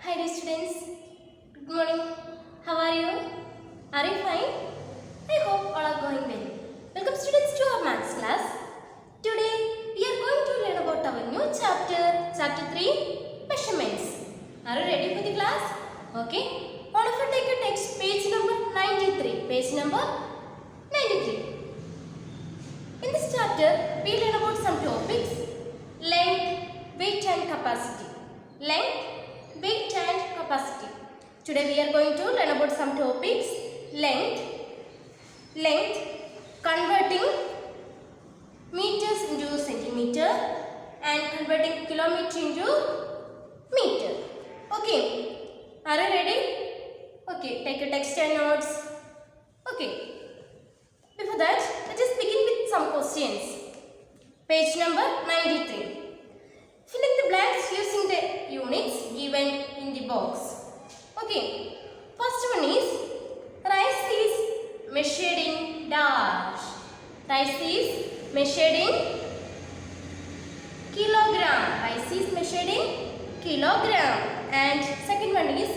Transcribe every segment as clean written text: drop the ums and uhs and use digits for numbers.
Hi dear students, good morning. How are you? Are you fine? I hope all are going well. Welcome students to our maths class. Today we are going to learn about our new chapter 3, measurements. Are you ready for the class? Okay. All of you take your text, page number 93. Page number 93. In this chapter, we learn about some topics: length, weight and capacity. Length, weight and capacity. Today we are going to learn about some topics: length, converting meters into centimeter and converting kilometer into meter. Okay, are you ready? Okay, take your text and notes. Okay, before that, let us begin with some questions. Page number 93. Fill in the blanks using the units given in the box. Okay. First one is rice is measured in dash. Rice is measured in kilogram. Rice is measured in kilogram. And second one is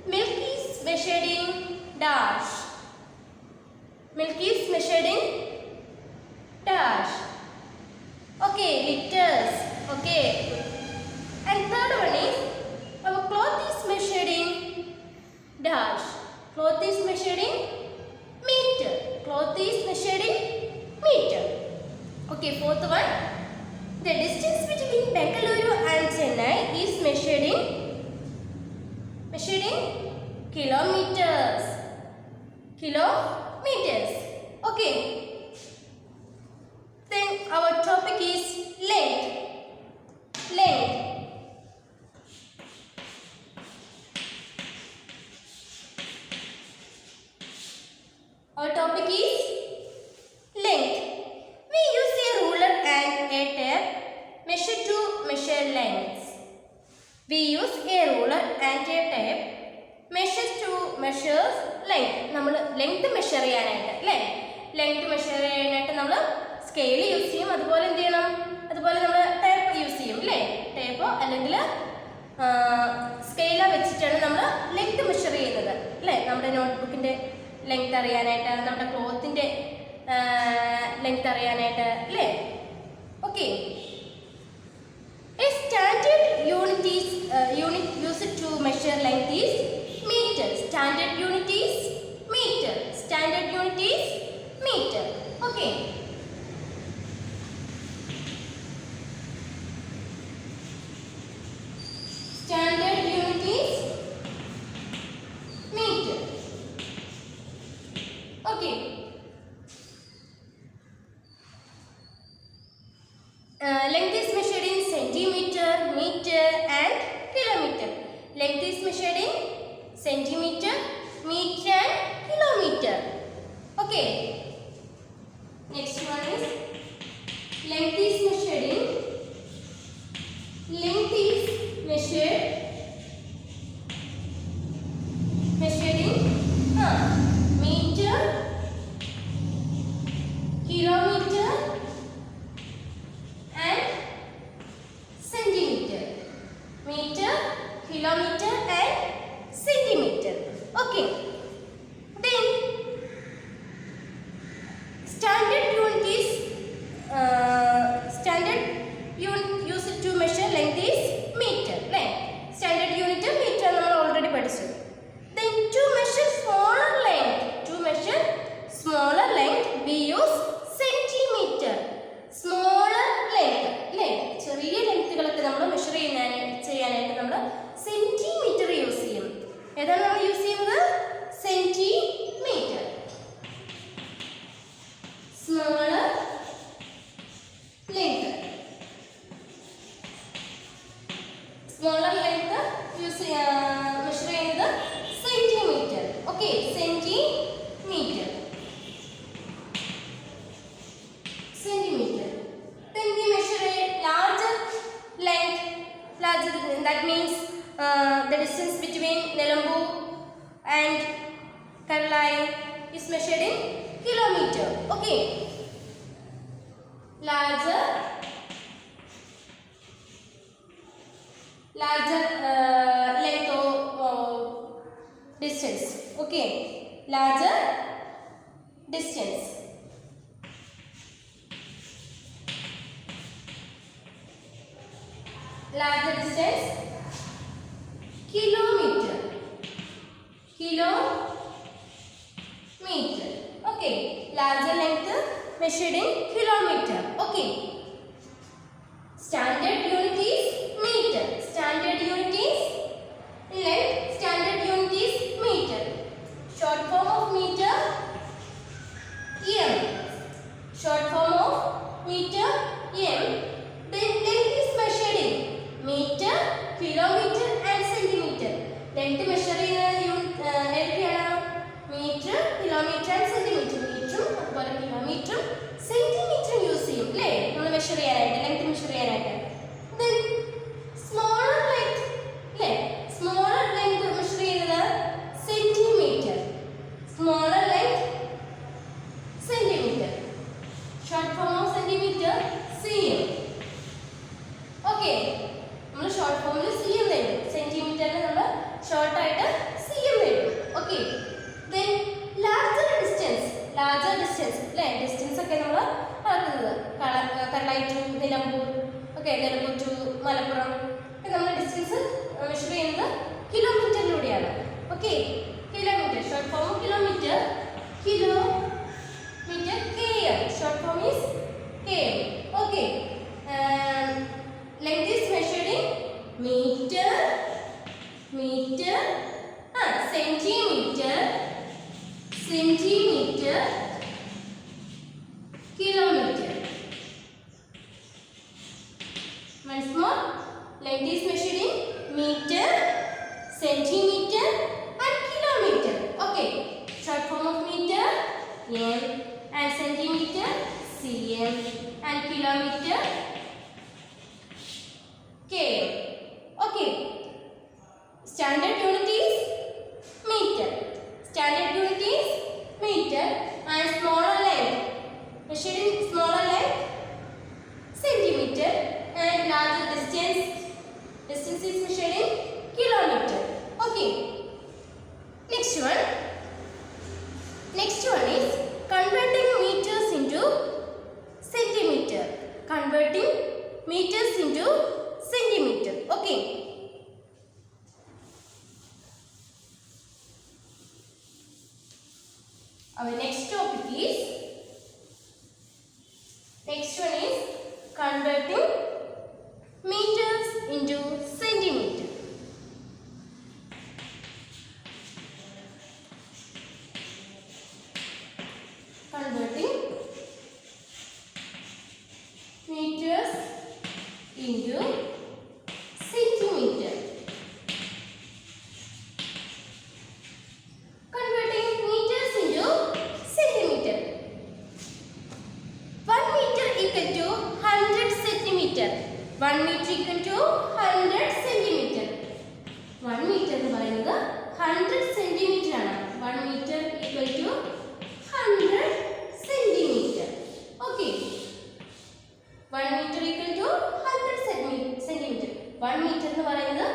milk is measured in dash. Milk is measured in dash. Okay, liters. Okay. And third one is our cloth is measured in dash. Cloth is measured in meter. Cloth is measured in meter. Okay, fourth one. The distance between Bengaluru and Chennai is measured in kilometers. Kilometers. Okay. Then our topic is length. Length. Our topic is length. We use a ruler and a tape to measure lengths. We use a ruler and a tape measure length. നമ്മൾ length measure ചെയ്യാനായിട്ട് അല്ലേ, length measure ചെയ്യാനായിട്ട് നമ്മൾ scale use ചെയ്യും. അതുപോലെ എന്ത് ചെയ്യണം, അതുപോലെ നമ്മൾ ടേപ്പ് യൂസ് ചെയ്യും അല്ലേ. ടേപ്പോ അല്ലെങ്കിൽ സ്കെയിലോ വെച്ചിട്ടാണ് നമ്മൾ ലെങ്ത് മെഷർ ചെയ്യുന്നത് അല്ലേ. നമ്മുടെ നോട്ട്ബുക്കിൻ്റെ ലെങ്ത് അറിയാനായിട്ട്, നമ്മുടെ ക്ലോത്തിൻ്റെ ലെങ്ത് അറിയാനായിട്ട് അല്ലേ. Okay. A standard unit used to measure length is meter. Standard unit is meter. Standard unit is meter. Okay. Standard unit is meter. Okay. Length is measured in centimeter, meter and kilometer. Length is measured in centimeter, meter and kilometer. Okay. Next one is length is measured in meter, kilometer and centimeter. Meter, kilometer and centimeter. Okay. Then standard unit used to measure length is meter. Right? Standard unit meter നമ്മൾ already പഠിച്ചു. Then to measure smaller length we use centimeter. Smaller length അല്ലേ, ചെറിയ ലെങ്ത്തുകളൊക്കെ നമ്മൾ measure ചെയ്യാനായിട്ട് നമ്മൾ centimetre use ചെയ്യും. ഏതാണ് നമ്മൾ യൂസ് ചെയ്യുന്നത്? സെന്റിമീറ്റർ. സ്മോളർ ലെങ്ത് മെഷർ ചെയ്യുന്നത് centimetre. Okay, centimetre. Then we measure a larger length. That means the distance between Nelambur and Karlai is measured in kilometer. Okay. Larger length of larger distance. Larger distance, kilometer. Kilometer. Okay. Larger length measured in kilometer. Okay. Standard unit is meter. Standard unit is length. Standard unit is meter. Short form of meter, m. Short form of meter, m. Then length is measured in meter, kilometer and centimeter. Length measure ഏതൊക്കെയാണ്? Metre, kilometre and centimetre. മീറ്ററും അതുപോലെ കിലോമീറ്ററും സെന്റിമീറ്ററും use ചെയ്യും അല്ലേ നമ്മൾ measure ചെയ്യാനായിട്ട്, length measure ചെയ്യാനായിട്ട്. Then smaller length അല്ലേ, സ്മോളർ ലെങ്ത് മെഷർ ചെയ്യുന്നത് centimetre. Smaller length centimetre. Short form of centimetre cm. Okay, നമ്മൾ ഷോർട്ട് ഫോമിൽ cm എഴുതും. സെന്റിമീറ്ററിന് നമ്മൾ ഷോർട്ട് ആയിട്ട് cm എഴുതും. Okay. Then larger distance. Larger distance അല്ലേ, ഡിസ്റ്റൻസ് ഒക്കെ നമ്മൾ അളക്കുന്നത് Kallai to Nilambur, okay, Nilambur to Malappuram ഒക്കെ നമ്മൾ ഡിസ്റ്റൻസ് മെഷർ ചെയ്യുന്നത് കിലോമീറ്ററിലൂടെയാണ്. Okay, kilometre short form kilometre, kilometre km. Short form is km. Okay. Length is measured in meter, centimeter, kilometer. Once more, length is measured in meter, centimeter and kilometer. Okay, short form of meter m and centimeter cm and kilometer km. Okay, standard unit is meter. Standard unit is meter and smaller length measured in smaller length centimeter and larger distance is measured in kilometer. Okay, next one is converting meters into centimeter. Converting meters into centimeter. Okay, our next topic is, next one is converting meters into centimeter. Converting meters into centimeter. Converting meters into centimeter. 1 meter equal to 100 centimeter. 1 meter equal to 100 centimeter. 1 meter എന്ന് പറയുന്നത് 100 centimeter ആണ്. 1 meter equal to 100 centimeter. Okay. 1 meter equal to 100 centimeter. 1 meter എന്ന് പറയുന്നത്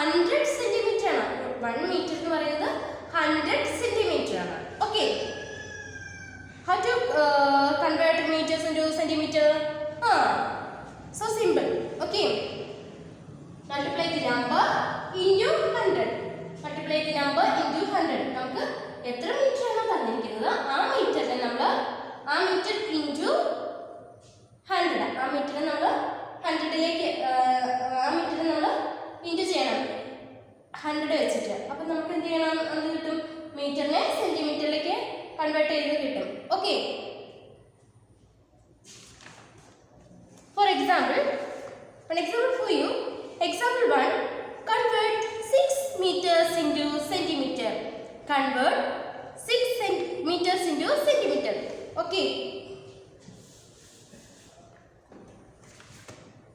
100 centimeter ആണ്. 1 meter എന്ന് പറയുന്നത് 100 centimeter ആണ്. Okay. How to convert meters into centimeter? So simple. Okay. Multiply the number into 100. Multiply the number into 100. നമുക്ക് എത്ര metre ആണ് തന്നിരിക്കുന്നത് ആ മീറ്ററിനെ നമ്മൾ ആ മീറ്റർ into 100. ആ മീറ്ററിനെ നമ്മൾ 100ലേക്ക് ആ മീറ്ററിനെ നമ്മൾ ഇൻറ്റു ചെയ്യണം 100 വെച്ചിട്ട്. അപ്പം നമുക്ക് എന്ത് ചെയ്യണം? എന്ത് കിട്ടും? മീറ്ററിനെ സെന്റിമീറ്ററിലേക്ക് കൺവേർട്ട് ചെയ്ത് കിട്ടും. Okay. For example, an example for you. Example 1, convert 6 meters into centimeter. Convert 6 meters into centimeter. Okay.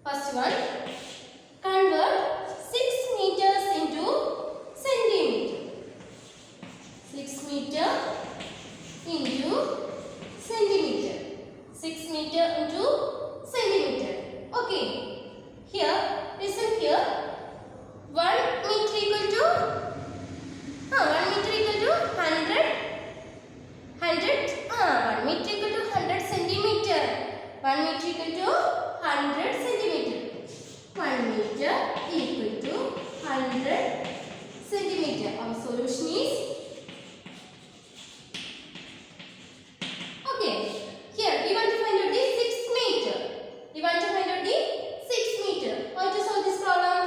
First one, convert 6 meters into centimeter. 6 meter into centimeter. 6 meter into centimeter. Okay. Here, listen here. 1 meter equal to 100 100 centimeter. 1 meter equal to 100 centimeter. Our solution is okay. Here we want to find out the 6 meter. We want to find out the 6 meter. How to solve this problem?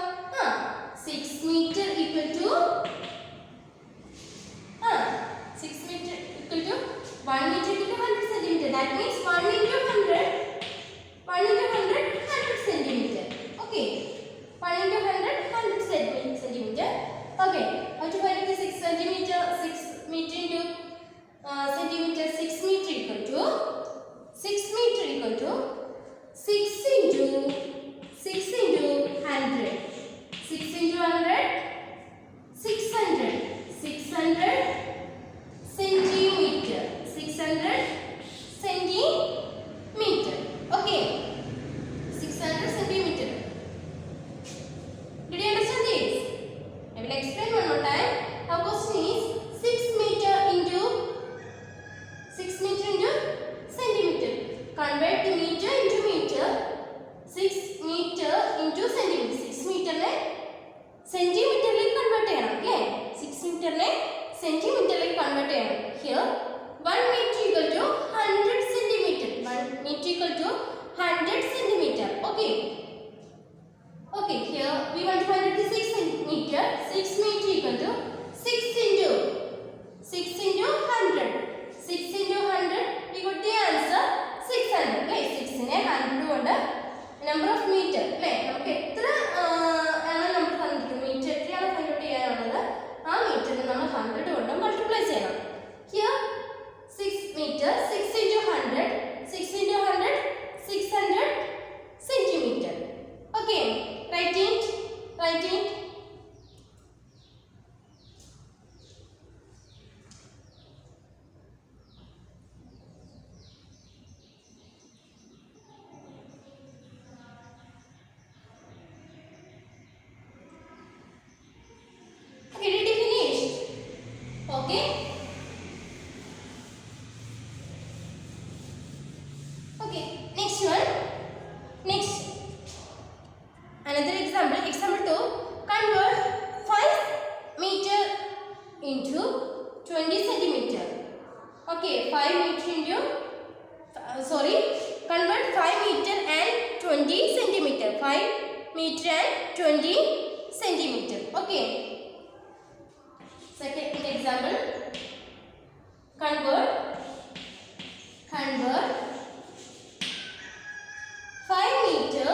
6 meter equal to 6 meter equal to 1 meter equal to 100 centimeter. That means 1 into 100. 1 into 100, 100 centimeter. Okay. 1 into 100, 100 centimeter. Okay. How to find the 6 centimeter? 6 meter into centimeter. 6 meter equal to 6 meter equal to 6 into 100. 6 into 100, 600. 600 centimeter. 600 centimeter. Okay. 600 centimeter. Did you understand this? I will explain one more time. Our question is 6 meter into centimeter. Convert the meter into meter. 6 meter into centimeter. 6 meter ne centimeter like convert cheyyanam. Okay. 6 meter ne centimeter like convert cheyyanam. Here 1 meter equal to 100 centimeter. 1 meter equal to 100 centimeter. Okay. Okay. Here we want to find out the 6 meter. 6 meter equal to 6 into 100. 6 into 100. We got the answer 600. Okay. 6 ne 100 കൊണ്ട് number of meter. അല്ലേ നമുക്ക് എത്ര ആണ് നമ്മൾ തന്നിട്ട് metre എത്രയാണ് find out ചെയ്യാനുള്ളത് ആ മീറ്ററിനെ നമ്മൾ 100 കൊണ്ട് മൾട്ടിപ്ലൈ ചെയ്യണം. Here 6 meter 6 into 100 6 into 100 600 centimeter. Okay, write it. Okay, did you finish? Okay. Okay, next one. Next. Another example. Example 2. Convert 5 meter into 20 centimeter. Okay, 5 meter into convert 5 meter and 20 centimeter. 5 meter and 20 centimeter. Okay. Second example. Convert 5 meter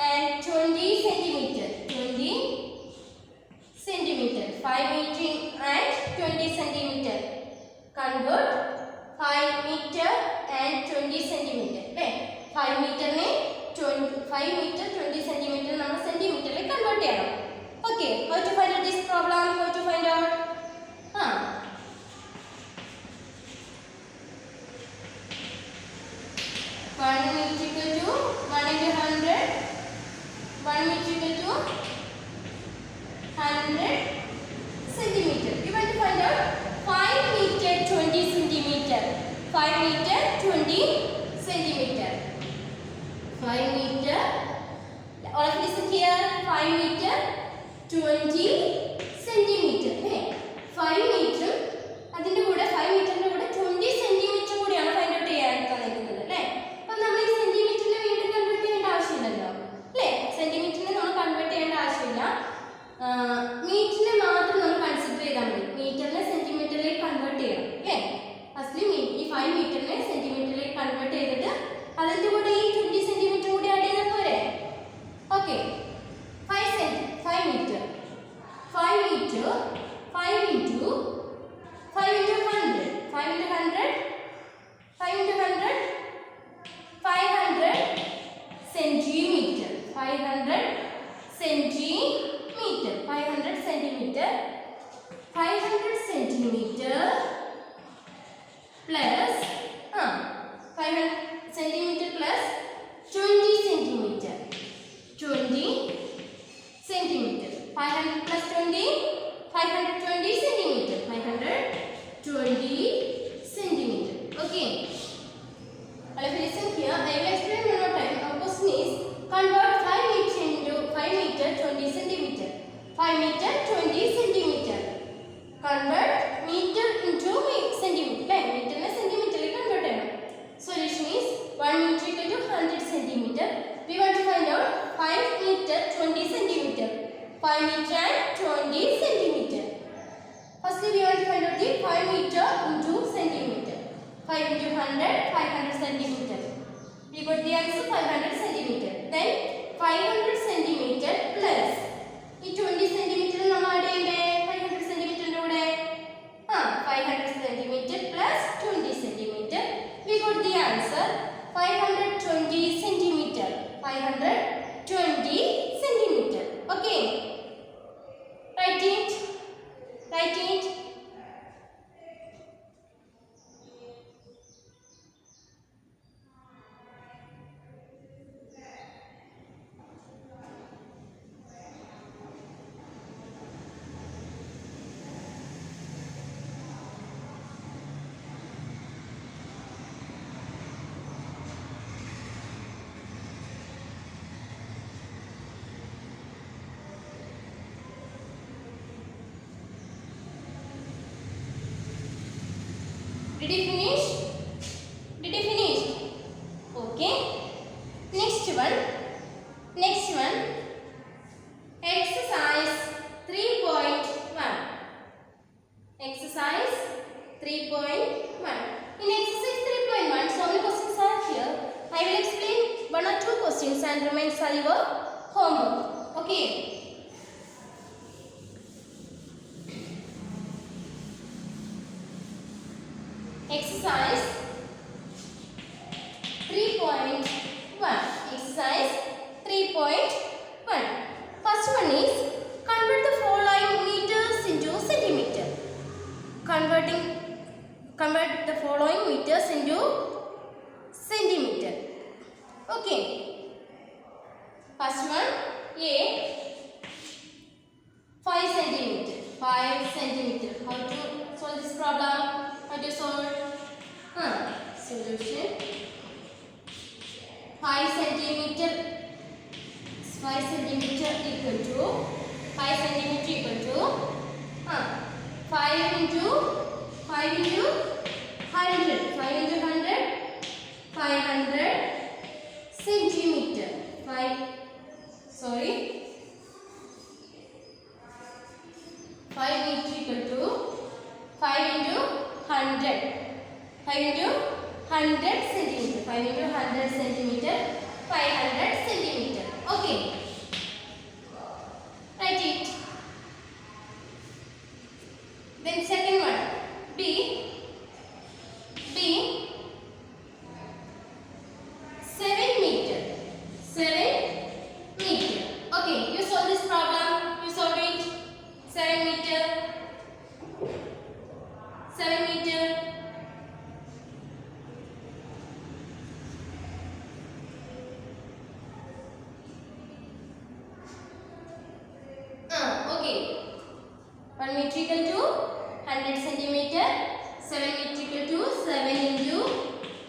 and 20 centimeter. 20 centimeter. 5 meter and 20 centimeter. Convert 5 meter and 20 centimeter. Okay. 5 meter ne 5 meter 20 centimeter നമ്മൾ സെന്റിമീറ്ററിലേക്ക് convert ചെയ്യണം. Okay. How to find out this problem? How to find out? 1 meter equal to 1 into 100. 1 meter equal to 100 centimeter. You want to find out 5 meter 20 centimeter. 5 meter 20 centimeter. 5 meter. All of listen here. 5 meter 20 centimeter. Okay. 5 meter. അതിന്റെ കൂടെ 5 മീറ്ററിന്റെ കൂടെ 20 centimetre കൂടിയാണ് find out ചെയ്യാൻ തന്നിരിക്കുന്നത് അല്ലേ. അപ്പോൾ നമ്മൾ ഈ സെന്റിമീറ്ററിനെ വീണ്ടും കൺവേർട്ട് ചെയ്യേണ്ട ആവശ്യമില്ലല്ലോ അല്ലേ. സെന്റിമീറ്ററിനെ നമ്മൾ കൺവേർട്ട് ചെയ്യേണ്ട ആവശ്യമില്ല. മീറ്ററിനെ മാത്രം നമ്മൾ കൺസിഡർ ചെയ്താൽ മതി. മീറ്ററിനെ സെന്റിമീറ്ററിലേക്ക് കൺവേർട്ട് ചെയ്യണം അല്ലേ. ഫസ്റ്റ് ഈ 5 മീറ്ററിനെ സെന്റിമീറ്ററിലേക്ക് കൺവേർട്ട് ചെയ്തിട്ട് അതിന്റെ കൂടെ ഈ 20 സെന്റിമീറ്റർ കൂടി ആഡ് ചെയ്താൽ പോരെ. Okay. 5 metre 5 into meter, 20 centimeter. 5 meter and 20 centimeter. Firstly, we want to find out the 5 meter into centimeter. 5 into 100, 500 centimeter. We got the answer 500 centimeter. Then 500 centimeter plus ഈ 20 centimeter നമ്മൾ add ചെയ്യണ്ടേ 500 centimeter കൂടെ 500 centimeter plus 20 centimeter. We got the answer 520 centimeter. 520 centimeter. Okay. Write it. Write it. Did you finish? Did you finish? Okay. Next one. Next one. Exercise 3.1. Exercise 3.1. In exercise 3.1, so many questions are here. I will explain 1 or 2 questions and remains are your homework. Okay. Exercise 3.1. Exercise 3.1. First one is convert the following meters into centimeter. Convert the following meters into centimeter. Okay. First one A 5 centimeter. 5 centimeter. How to solve this problem? How to solve? Solution 5 centimeter. 5 centimeter equal to 5 centimeter equal to 5 into 5 into 100. 5 into 100. 500 centimeter. 5 meter equal to 5 into 100. 5 into 100 centimeter. 5 into 100 centimeter. 500 centimeter. Okay. Write it. Then second one. B 7 meter. 7 meter. Okay. You solve this problem. You solve it. 7 meter. 7 meter. Okay. 1 meter equal to 100 centimeter. 7 meter equal to 7 into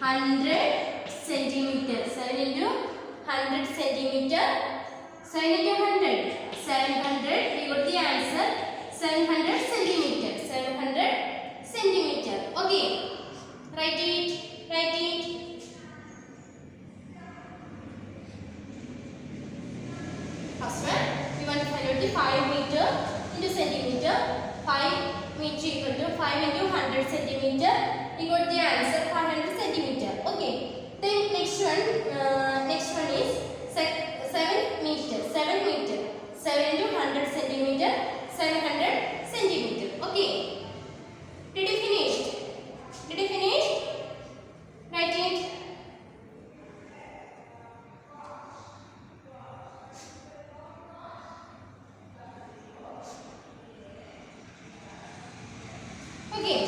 100 centimeter. 7 into 100 centimeter. 7 into 100. 700. We got the answer. 700 centimeter. 700 centimeter. Okay. Write it. Write it. First one, we want to find out the 5 meter into centimeter. 5 meter equal to 5 into 100 centimeter. We got the answer 500 centimeter. Okay. Then next one is 7 meter. 7 meter. 7 into 100 centimeter. 700 centimeter. Okay. Did you finish? Did you finish? Write it. Okay.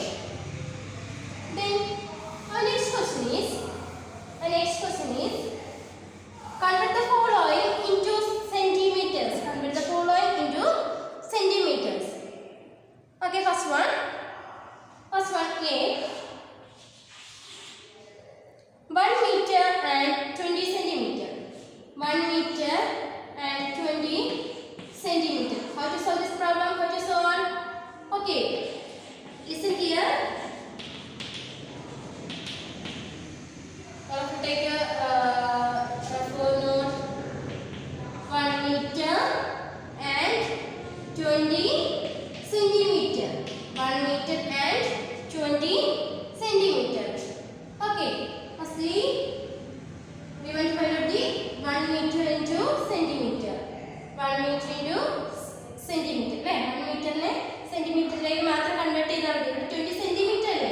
Then our next See, we want to find out the 1 meter into centimeter. 1 meter into centimeter. അല്ലേ 1 മീറ്ററിനെ സെന്റിമീറ്ററിലേക്ക് മാത്രം convert ചെയ്താൽ മതി. 20 centimetre അല്ലേ?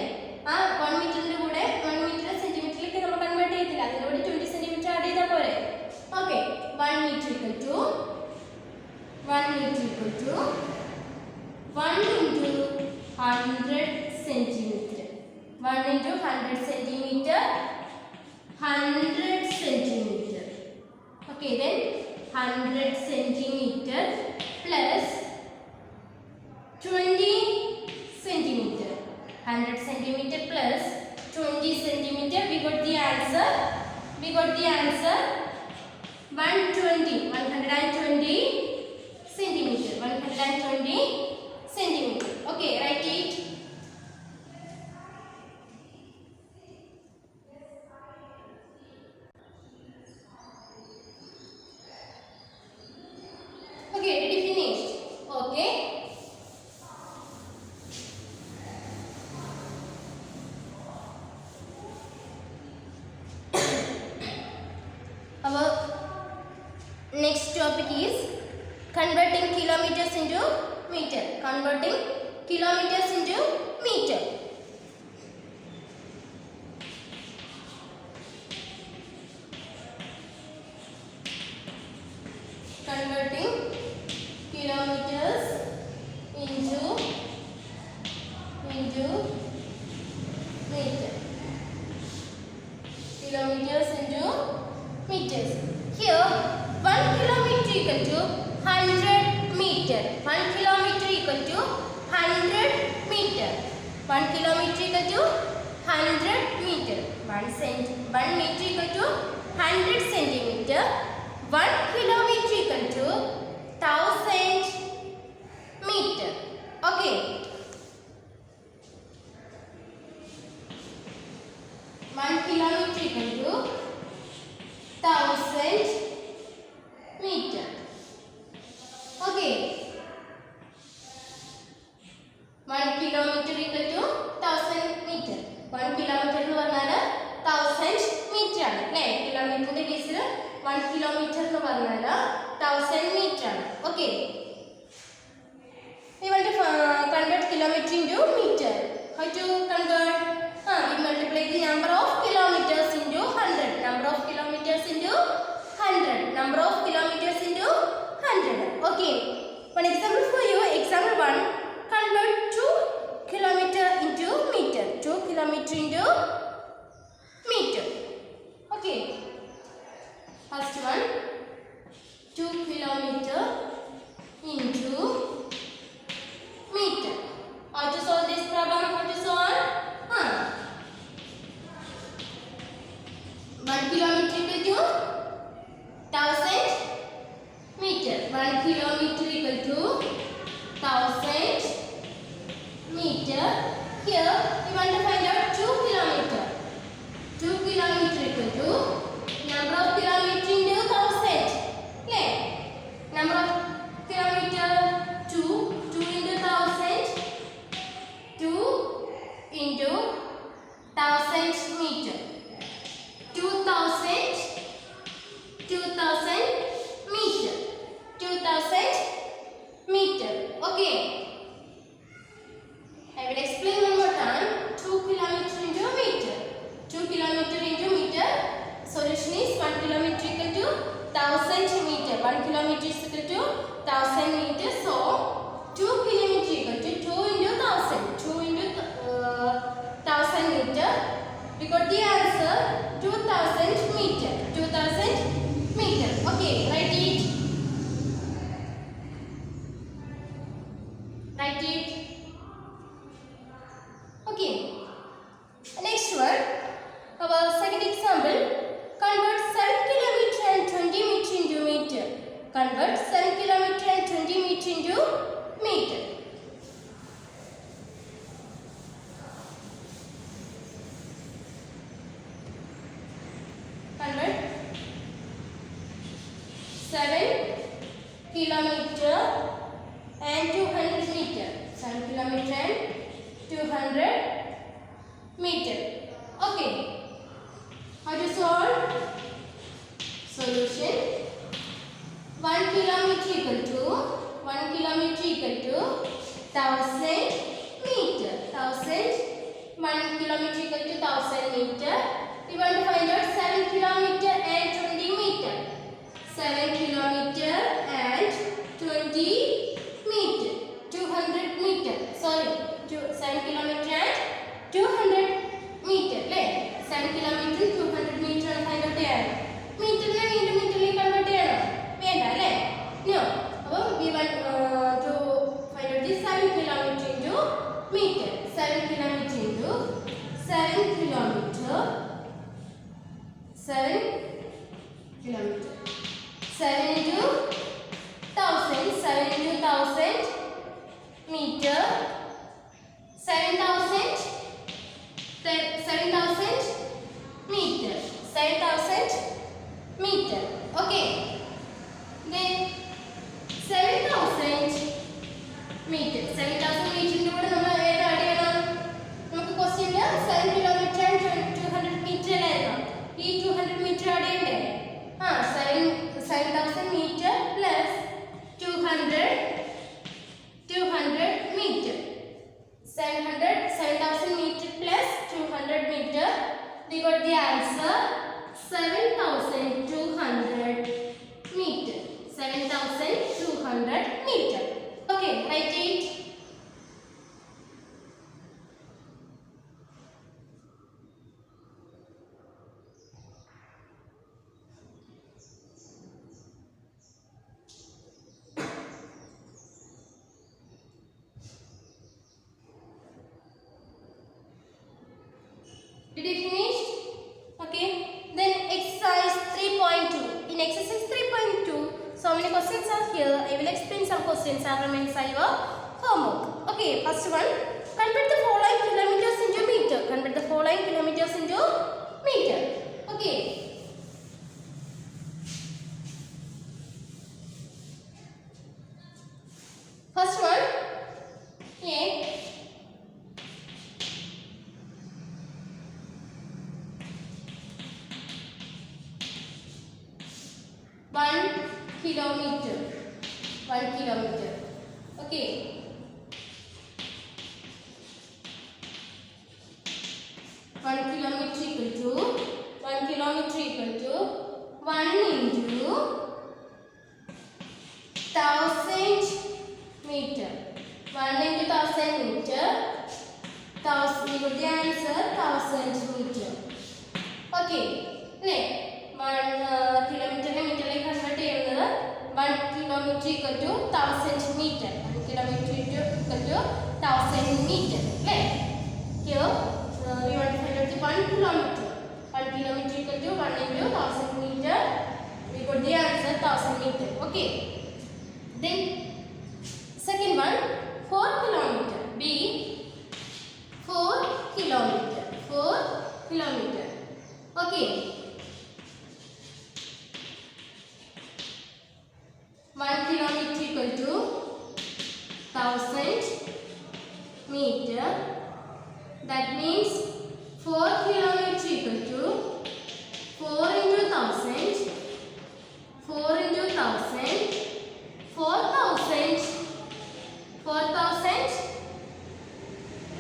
ആ 1 മീറ്ററിന്റെ കൂടെ 1 metre സെന്റിമീറ്ററിലേക്ക് നമ്മൾ convert ചെയ്തില്ല. അതിനോട് 20 സെന്റിമീറ്റർ ആഡ് ചെയ്താൽ പോരെ? Okay. 1 meter equal to 1 meter equal to 1 into 100 centimeter. 1 into 100 centimeter. 100 centimeter. Okay, then 100 centimeter plus 20 centimeter. 100 centimeter plus 20 centimeter. We got the answer. 120 centimeter. 120 centimeter. Okay, write it. Okay, ready, finished. Okay. Our next topic is converting kilometers into meter. Converting kilometers into meter. Converting kilometers into meter. Kilometers into meters. Here 1 kilometer equal to 100 meter. 1 kilometer equal to 100 meter. 1 kilometer equal to 100 meter. 1 meter equal to 100 centimeter. 1 kilometer equal to 1000 meter. Okay. 1 kilometer equal to 1000 meter. Okay. 1 kilometer equal to 1000 meter. 1 kilometer എന്ന് പറഞ്ഞാൽ 1000 meter ആണ് അല്ലേ? കിലോമീറ്ററിന്റെ കേസിൽ 1 kilometer എന്ന് പറഞ്ഞാൽ 1000 meter ആണ്. Okay. We want to convert kilometer into meter. How to convert? We multiply the number of kilometers into 100. Number of kilometers into 100. Number of kilometers into 100. Okay. One example for you. Example 1. Convert 2 kilometer into meter. 2 kilometer into meter. Okay. First one. 2 kilometer into meter. How to solve this problem? How to solve? 1 kilometer equal to 1000 meter. 1 kilometer equal to 1000 meter. Here we want to find out 2 kilometer. 2 kilometer equal to number of kilometer into 1000. Okay. Number of kilometer 2 into 1000. 2 into 1000 meter. 2000 meter. 2000 meter. Okay. I will explain one more time. 2 kilometer into meter. 2 kilometer into meter. Solution is 1 kilometer equal to 1000 meter. 1 kilometer is equal to 1000 meter. So 2 kilometer equal to 2 into 1000. 2 into 1000 meter. We got the answer 2000 meter. 2000 meter. Okay, write it. Write it. Okay. Next one. Our second example. Convert 7 kilometer and 20 meter into meter. Convert 7 kilometer and 20 meter into meter. Convert 7 kilometer and 200 meter. 7 kilometer and 200 meter. Okay. 1000 meter. 1 kilometer equal to 1000 meter. We want to find out 7 kilometer and 20 meter. 7 kilometer and 20 meter. 200 meter. Sorry, 7 kilometer and 200 meter. Right? 7 kilometer 200 meter and find out there. Meter na meter convert cheyano. Venda alle? No. Appo we want to find out this 7 kilometer into meter. 7 kilometer into 7 kilometer. 7 kilometer. 7 into 1000. 7 into 1000 meter. 7,000 meter. 7,000 meter. Okay. Then 7,000 meter. 7,000 meter ന്റെ കൂടെ നമ്മൾ ഏത് add ചെയ്യണം? നമുക്ക് ക്വസ്റ്റ്യനിൽ 7 kilometre and 200 metre അല്ലായിരുന്നു. ഈ 200 metre add ചെയ്യണ്ടേ? 7,000 metre plus 200 meter. 7,000 meter plus 200 meter. We got the answer 7,200 meter. 7,200 meter. Okay, write it. Did you finish? Okay. Then exercise 3.2. In exercise 3.2, so many questions are here. I will explain some questions are remains your homework. Okay. First one. Convert the following kilometers into meter. Convert the following kilometers into meter. Okay. First one. A. 1 kilometer. 1 kilometer. Okay. 1 kilometer equal to 1 kilometer equal to 1 into 1000 meter. 1 into 1000 meter. 1000. We got the answer 1000 meter. Okay. Next. 1 kilometer meter like convert ചെയ്യുന്നത് 1 kilometer equal to 1000 meter. 1 kilometer equal to 1000 meter. Right? Here we want to find out the 1 kilometer. 1 kilometer equal to 1 into 1000 meter. We got the answer 1000 meter. Okay. Then second one 4 kilometer. B 4 kilometer. 4 kilometer. Okay. 1 kilometer equal to 1000 meter. That means 4 kilometer equal to 4 into 1000. 4 into 1000. 4,000.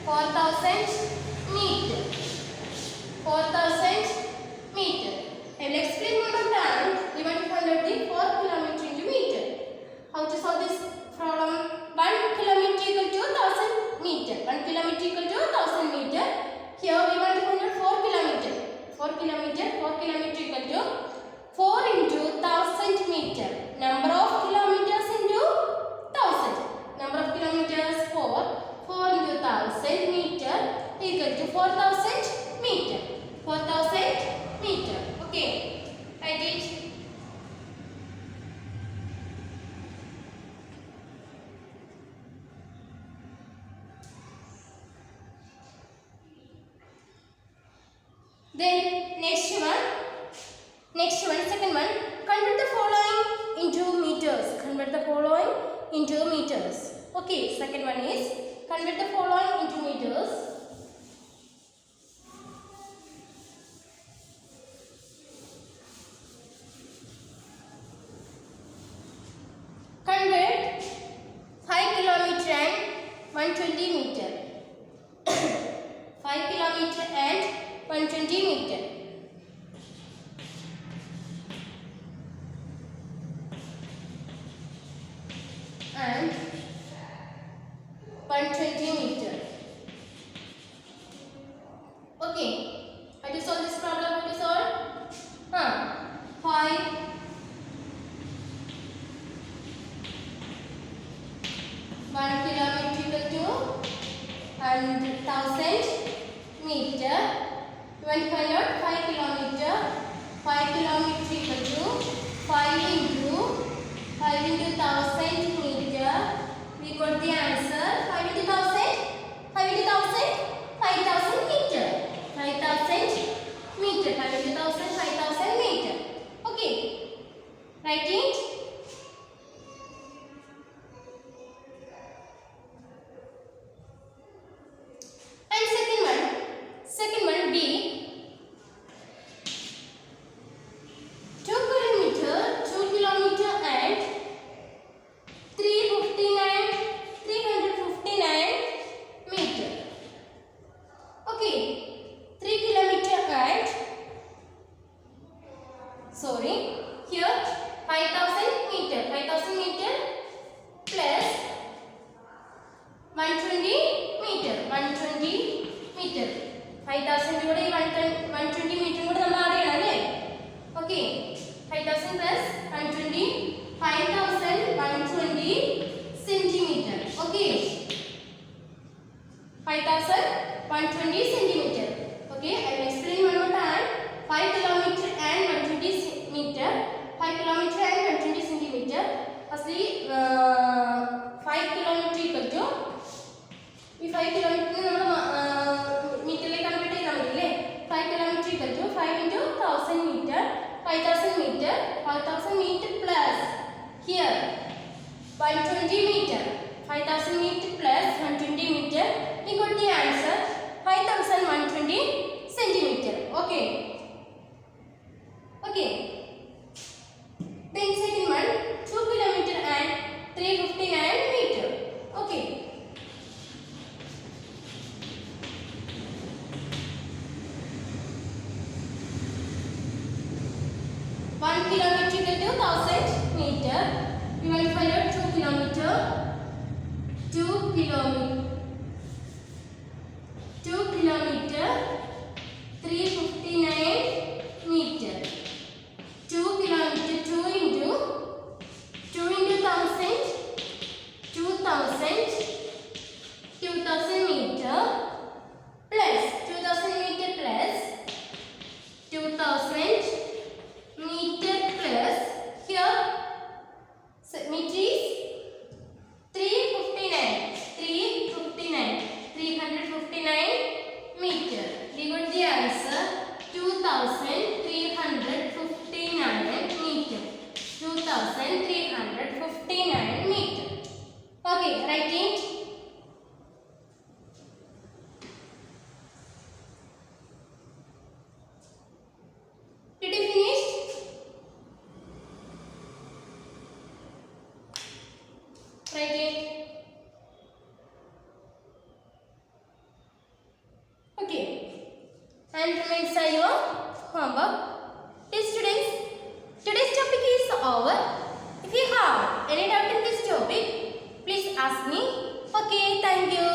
4,000 meter. 4,000 meter. I will explain one more time. We want to find out the 4 kilometer into meter. How to solve this problem? 1 kilometer equal to 1000 meter. 1 kilometer equal to 1000 meter. Here we want to find out 4 kilometer. 4 kilometer equal to 4 into 1000 meter. Number of kilometers into 1000. Number of kilometers 4. 4 into 1000 meter equal to 4000 meter. 4000 meter. Okay. Write it. Then next one, second one, convert the following into meters. Convert the following into meters. Okay, second one is convert the following into meters. Convert 5 kilometer and kilometer equal to 5 into 1000 meter. We got the answer 5 into 1000. 5 into 1000, 5000 meter. 5000 meter. 5 into 1000, 5000 meter. Okay. Write it. And second one B. 2 kilometer and 359 meter. Okay, 3 kilometer and here 5000 meter plus 120 meter. 5000 കൂടെ 120 meter കൂടെ നമ്മൾ add ചെയ്യണം അല്ലേ? Okay, 5000 plus 120, 5120 centimeter. Okay, 5120 centimeter. Okay, I will explain one more time. 5 kilometer and 120 meter. 5 kilometer and 120 centimeter. Firstly, 5 kilometer equal to ഈ 5 kilometre നമ്മൾ മീറ്ററിലേക്ക് convert ചെയ്താൽ മതി അല്ലേ? 5 kilometre equal to 5 into 1000 meter. 5000 meter plus here 120 meter. 5000 meter plus 120 meter. We got the answer 5120 centimeter. Okay. Then second one, 2 kilometer and 359 meter. Okay. 1 kilometer equal to 1000 meter. We will find out 2 kilometer. 2 kilometer 359 meter. 2 kilometer 2 into 1000 2000 meter plus 2000 meter plus 2000 meter plus here meter is 359 meter. We got the answer 2359 meter. 2359 meter. Okay, write it. Did you finish? Write it. Okay. And remains your homework. Dear students, today's topic is over. If you have any doubt in this topic, please ask me. Okay, thank you.